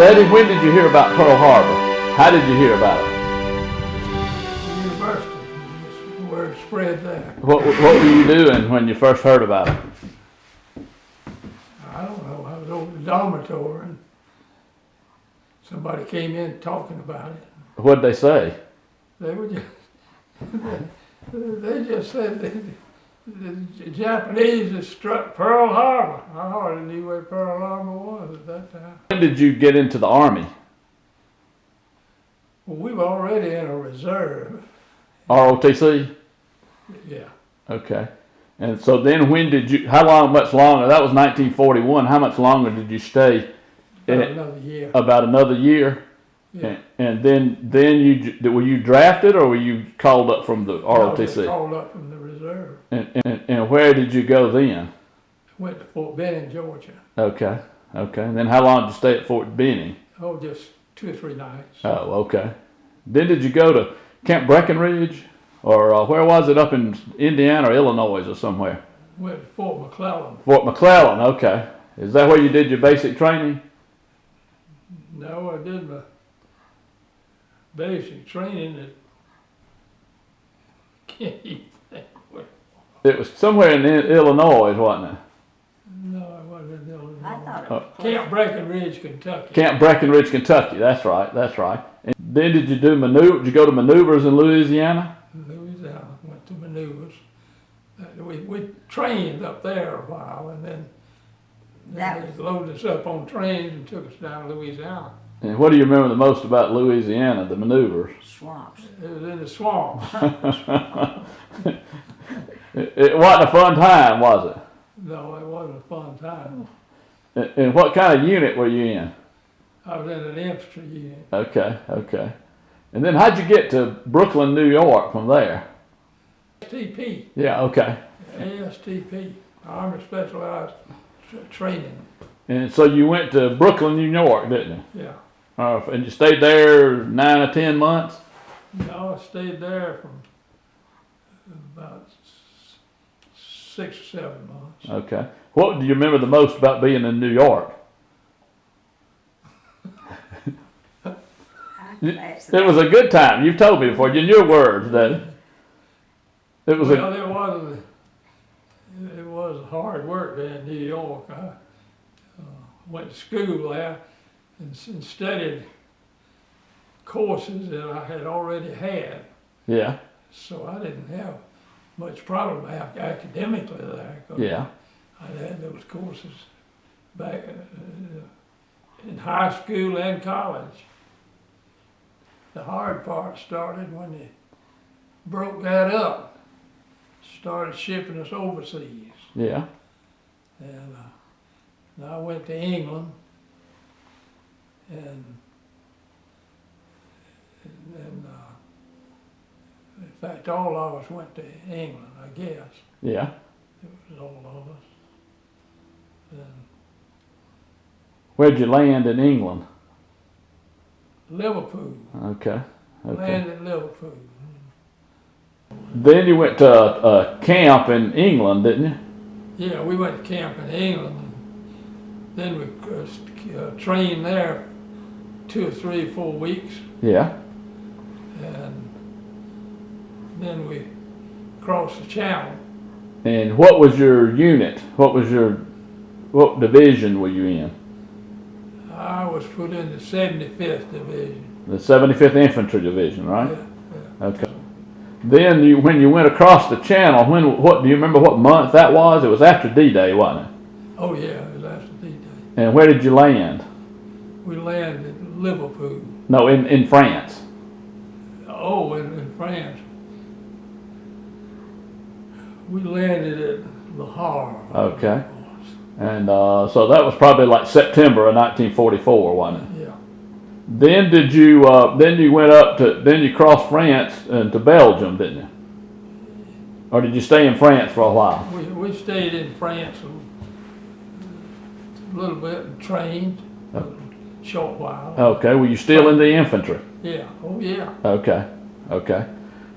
Daddy, when did you hear about Pearl Harbor? How did you hear about it? University. The word spread there. What were you doing when you first heard about it? I don't know. I was over the dormitory and somebody came in talking about it. What'd they say? They were just, they just said that the Japanese had struck Pearl Harbor. I hardly knew where Pearl Harbor was at that time. When did you get into the Army? Well, we were already in a reserve. ROTC? Yeah. Okay. And so then when did you, how long, much longer? That was 1941. How much longer did you stay? About another year. About another year? Yeah. And then were you drafted or were you called up from the ROTC? I was called up from the reserve. And where did you go then? Went to Fort Benning, Georgia. Okay. Okay. And then how long did you stay at Fort Benning? Oh, just 2 or 3 nights. Oh, okay. Then did you go to Camp Breckenridge? Or where was it, up in Indiana or Illinois or somewhere? Went to Fort McClellan. Fort McClellan, okay. Is that where you did your basic training? No, I did my basic training at, can't even think where. It was somewhere in Illinois, wasn't it? No, it wasn't in Illinois. I thought it was Camp Breckenridge, Kentucky. Camp Breckenridge, Kentucky. That's right. That's right. And then did you do did you go to maneuvers in Louisiana? Louisiana, went to maneuvers. We trained up there a while, and then they loaded us up on trains and took us down to Louisiana. And what do you remember the most about Louisiana, the maneuvers? swamps. It was in the swamps. It wasn't a fun time, was it? No, it wasn't a fun time. And what kind of unit were you in? I was in an infantry unit. Okay, okay. And then how'd you get to Brooklyn, New York from there? ASTP. Yeah, okay. ASTP, Army Specialized Training. And so you went to Brooklyn, New York, didn't you? Yeah. And you stayed there 9 or 10 months? No, I stayed there from about 6 or 7 months. Okay. What do you remember the most about being in New York? It was a good time. You've told me before, in your words, that it was it was hard work there in New York. I went to school there and studied courses that I had already had. Yeah. So I didn't have much problem academically there. Yeah. I had those courses back in high school and college. The hard part started when they broke that up, started shipping us overseas. Yeah. And I went to England, and in fact, all of us went to England, I guess. Yeah. It was all of us. And Where'd you land in England? Liverpool. Okay. Okay. Landed in Liverpool. Then you went to a camp in England, didn't you? Yeah, we went to camp in England, and then we trained there 2 or 3 or 4 weeks, Yeah. and then we crossed the channel. And what was your unit? What division were you in? I was put in the 75th Division. The 75th Infantry Division, right? Yeah. Okay. Then when you went across the channel, do you remember what month that was? It was after D-Day, wasn't it? Oh yeah, it was after D-Day. And where did you land? We landed in Liverpool. No, in France. Oh, in France. We landed at Le Havre. Okay. And so that was probably like September of 1944, wasn't it? Yeah. Then you crossed France and to Belgium, didn't you? Or did you stay in France for a while? We stayed in France a little bit and trained a short while. Okay, were you still in the infantry? Yeah, oh yeah. Okay, okay.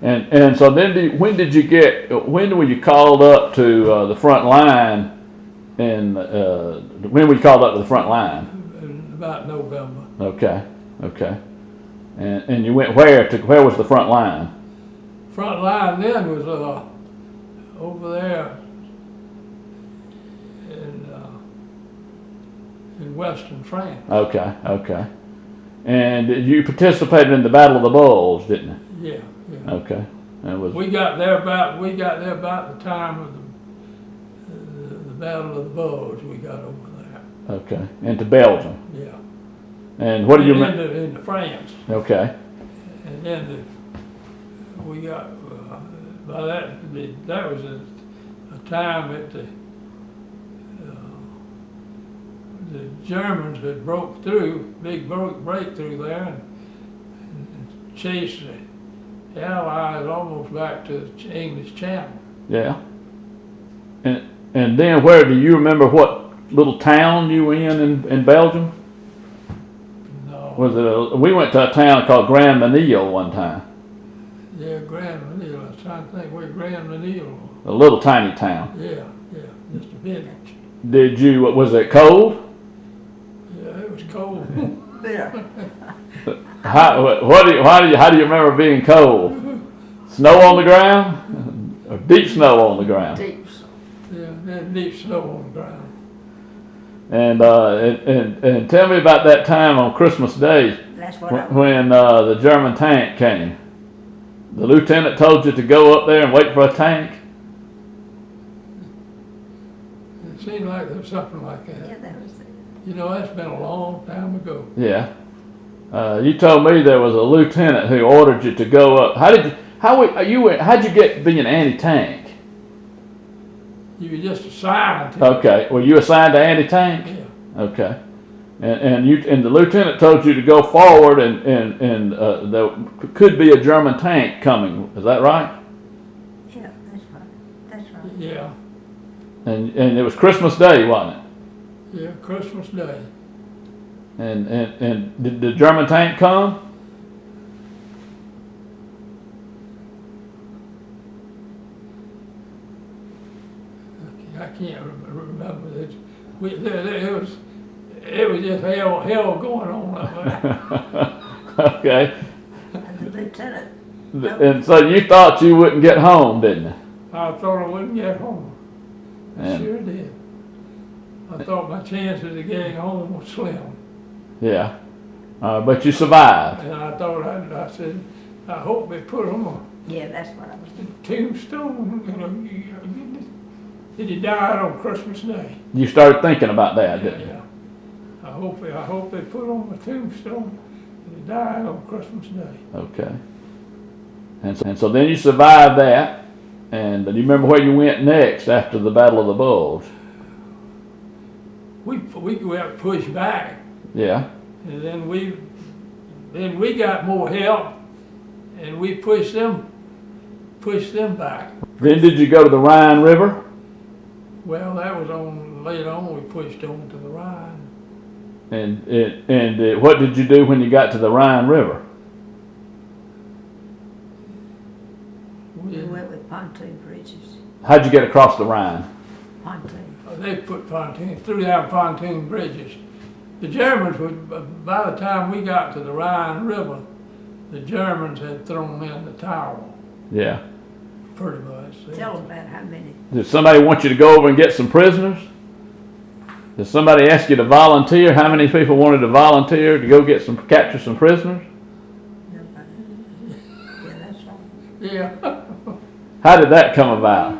And so then when were you called up to the front line? And when were you called up to the front line? In about November. Okay, okay. And you went where was the front line? Front line then was over there in western France. Okay, okay. And you participated in the Battle of the Bulge, didn't you? Yeah, yeah. Okay. That was We got there about the time of the Battle of the Bulge. We got over there. okay. Into Belgium. Yeah. And what do you remember? Into France, Okay. and then we got by that was a time that the Germans had broke through, breakthrough there, and chased the Allies almost back to the English Channel. Yeah. And then where do you remember what little town you were in Belgium? No. Was it we went to a town called Grand Menil one time. Yeah, Grand Menil. I was trying to think where Grand Menil was. A little tiny town. Yeah, just a village. Did you, was it cold? Yeah, it was cold. There. How do you remember being cold? Snow on the ground? Or deep snow on the ground? Deep. Yeah, had deep snow on the ground. And tell me about that time on Christmas Day That's what I when the German tank came. The lieutenant told you to go up there and wait for a tank? It seemed like there was something like that. Yeah, that was it. You know, that's been a long time ago. Yeah. You told me there was a lieutenant who ordered you to go up. How'd you get being anti-tank? You were just assigned to Okay. Were you assigned to anti-tank? it. Yeah. Okay. And the lieutenant told you to go forward and there could be a German tank coming. Is that right? Yeah, that's right. That's right. Yeah. And it was Christmas Day, wasn't it? Yeah, Christmas Day. And did the German tank come? I can't remember this. It was just hell going on up there. Okay. And the lieutenant, And so you thought you wouldn't get home, didn't you? I thought I wouldn't get home. I And- sure did. I thought my chances of getting home were slim. Yeah. But you survived. And I thought, I said, I hope they put them on yeah, that's what I was doing. tombstone. That he died on Christmas Day. You started thinking about that, didn't you? Yeah. I hope they put on the tombstone that he died on Christmas Day. Okay. And so then you survived that. And do you remember where you went next after the Battle of the Bulge? We got pushed back, Yeah. and then we got more help, and we pushed them back. Then did you go to the Rhine River? Well, that was later on. We pushed on to the Rhine. And what did you do when you got to the Rhine River? We went with pontoon bridges. How'd you get across the Rhine? Pontoon. They put threw down pontoon bridges. The Germans would, by the time we got to the Rhine River, the Germans had thrown in the towel, Yeah. pretty much. Tell them about how many. Did somebody want you to go over and get some prisoners? Did somebody ask you to volunteer? How many people wanted to volunteer to go capture some prisoners? Nobody. Yeah, that's right. Yeah. How did that come about?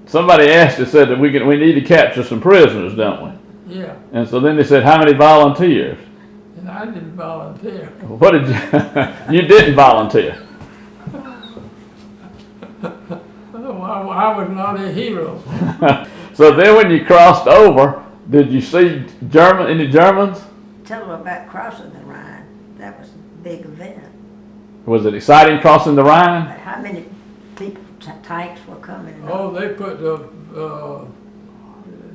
Somebody asked us, said that we need to capture some prisoners, don't we? Yeah, And so then they said, how many volunteers? and I didn't volunteer. What did you? You didn't volunteer. I was not a hero. So then when you crossed over, did you see any Germans? Tell them about crossing the Rhine. That was a big event. Was it exciting crossing the Rhine? But how many people, tanks were coming? Oh, they put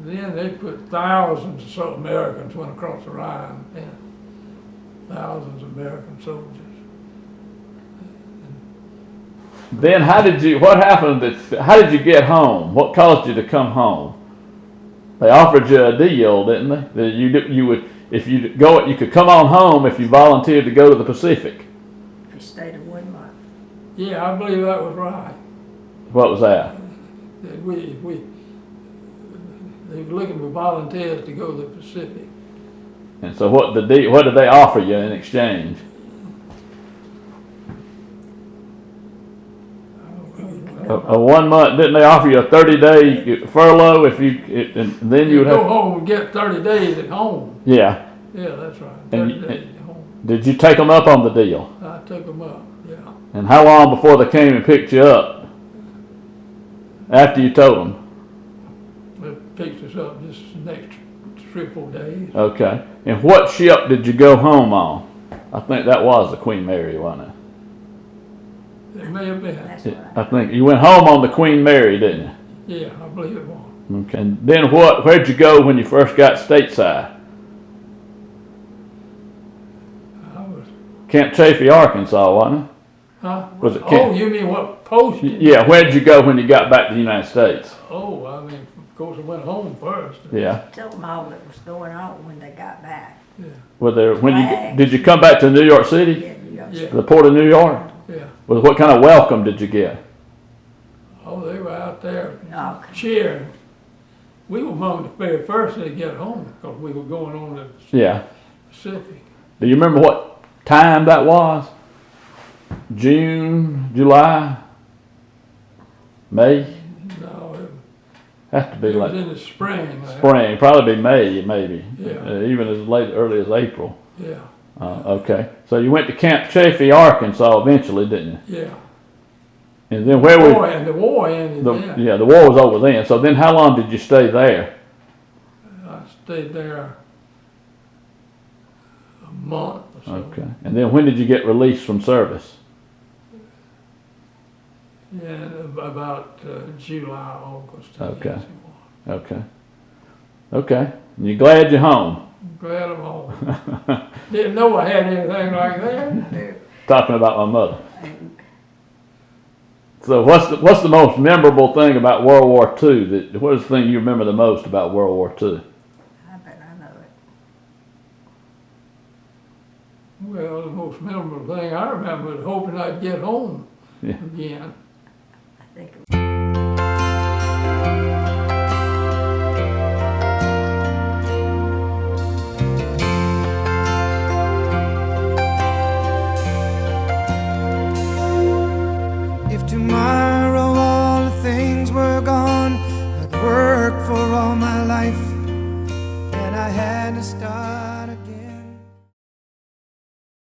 then they put thousands of Americans went across the Rhine, and thousands of American soldiers. Then what happened, how did you get home? What caused you to come home? They offered you a deal, didn't they? That you would, if you go, you could come on home if you volunteered to go to the Pacific. If you stayed in 1 month. Yeah, I believe that was right. What was that? That they were looking for volunteers to go to the Pacific. And so what did they offer you in exchange? A 1 month, didn't they offer you a 30-day furlough if you, and then you You would go have, home and get 30 days at home. yeah. Yeah, that's right. And 30 days at home. Did you take them up on the deal? I took them up, yeah. And how long before they came and picked you up? After you told them? They picked us up just the next 3 or 4 days. Okay. And what ship did you go home on? I think that was the Queen Mary, wasn't it? It may have been. That's what I think you went home on the Queen Mary, didn't Yeah, I believe it was. you? Okay. And then where'd you go when you first got stateside? I was, Camp Chaffee, Arkansas, wasn't it? huh? Was it Oh, Camp? you mean what post? Yeah, where'd you go when you got back to the United States? Oh, I mean, of course I went home first. Yeah. Tell them all that was going on when they got back. Yeah, Were there, Flags. did you come back to New York City? Yeah, you know. Yeah. The port of New York? yeah. Well, what kind of welcome did you get? Oh, they were out there Oh, cheering. We were among the very first to get home because we were going on to the Yeah. Pacific. Do you remember what time that was? June, July, May? No, Have to be it was like in the spring. spring, probably be May, maybe. Yeah. Even as late, early as April. Yeah, Okay. So you went to Camp Chaffee, Arkansas eventually, didn't you? yeah. And then where we, The war ended then. yeah, the war was over then. So then how long did you stay there? I stayed there a month or so. Okay. And then when did you get released from service? Yeah, about July, August. I Okay. guess it was. Okay. Okay. And you're glad you're home. I'm glad I'm home. Didn't know I had anything like that. Talking about my mother. So what's the most memorable thing about World War II? What is the thing you remember the most about World War II? I bet I know it. Well, the most memorable thing I remember was hoping I'd get home Yeah. again. I think it was.